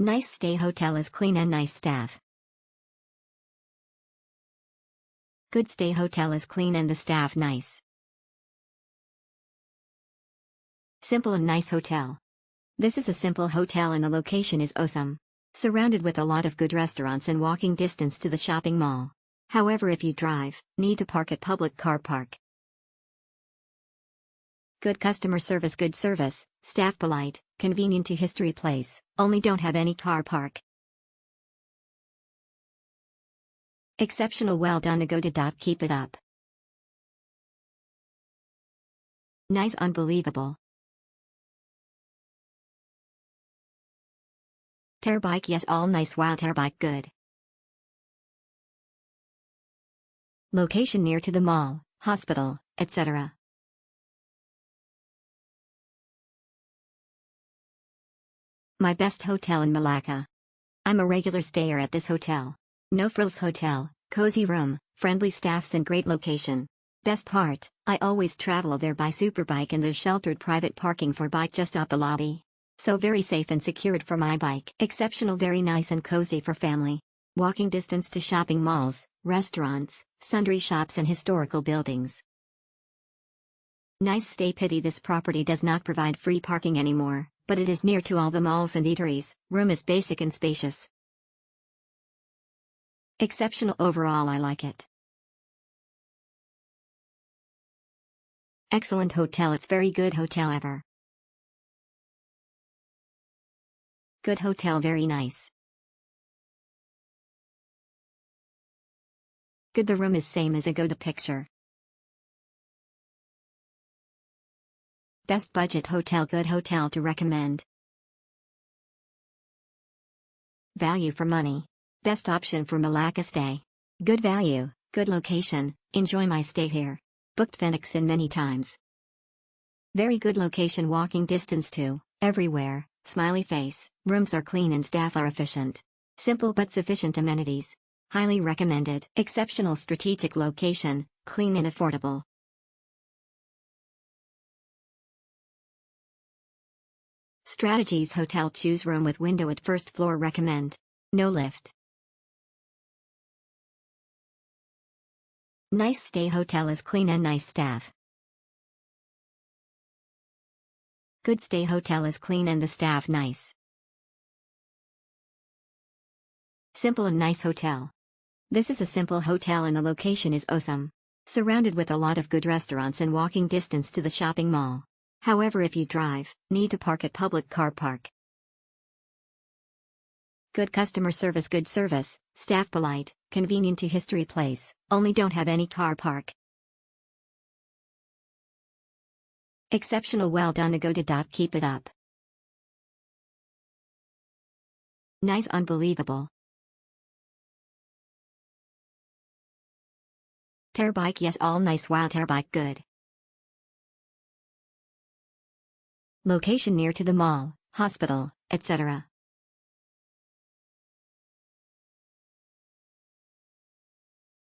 Nice stay hotel is clean and nice staff. Good stay hotel is clean and the staff nice. Simple and nice hotel. This is a simple hotel and the location is awesome. Surrounded with a lot of good restaurants and walking distance to the shopping mall. However, if you drive, need to park at public car park. Good customer service, good service, staff polite, convenient to history place, only don't have any car park. Exceptional, well done, a go to dot, keep it up. Nice, unbelievable. Terbike, yes, all nice, wow, Terbike, good. Location near to the mall, hospital, etc. My best hotel in Melaka. I'm a regular stayer at this hotel. No frills hotel, cozy room, friendly staffs and great location. Best part, I always travel there by superbike and there's sheltered private parking for bike just off the lobby. So very safe and secured for my bike. Exceptional, very nice and cozy for family. Walking distance to shopping malls, restaurants, sundry shops and historical buildings. Nice stay, pity this property does not provide free parking anymore, but it is near to all the malls and eateries, room is basic and spacious. Exceptional, overall I like it. Excellent hotel, it's very good hotel ever. Good hotel, very nice. Good, the room is same as a go to picture. Best budget hotel, good hotel to recommend. Value for money. Best option for Melaka stay. Good value, good location, enjoy my stay here. Booked Fenix Inn many times. Very good location, walking distance to everywhere, smiley face, rooms are clean and staff are efficient. Simple but sufficient amenities. Highly recommended. Exceptional strategic location, clean and affordable. Strategies hotel, choose room with window at first floor, recommend. No lift. Nice stay hotel is clean and nice staff. Good stay hotel is clean and the staff nice. Simple and nice hotel. This is a simple hotel and the location is awesome. Surrounded with a lot of good restaurants and walking distance to the shopping mall. However, if you drive, need to park at public car park. Good customer service, good service, staff polite, convenient to history place, only don't have any car park. Exceptional, well done, a go to dot, keep it up. Nice, unbelievable. Terbike, yes, all nice, wow, Terbike, good. Location near to the mall, hospital, etc.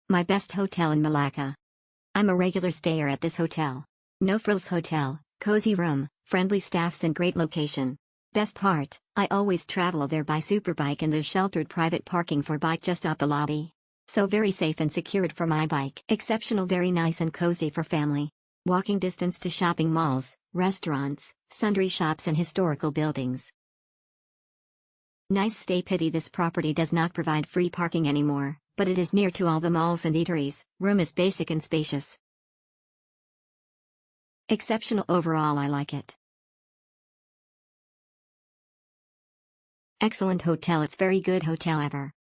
My best hotel in Melaka. I'm a regular stayer at this hotel. No frills hotel, cozy room, friendly staffs and great location. Best part, I always travel there by superbike and there's sheltered private parking for bike just off the lobby. So very safe and secured for my bike. Exceptional, very nice and cozy for family. Walking distance to shopping malls, restaurants, sundry shops and historical buildings. Nice stay, pity this property does not provide free parking anymore, but it is near to all the malls and eateries, room is basic and spacious. Exceptional, overall I like it. Excellent hotel, it's very good hotel ever.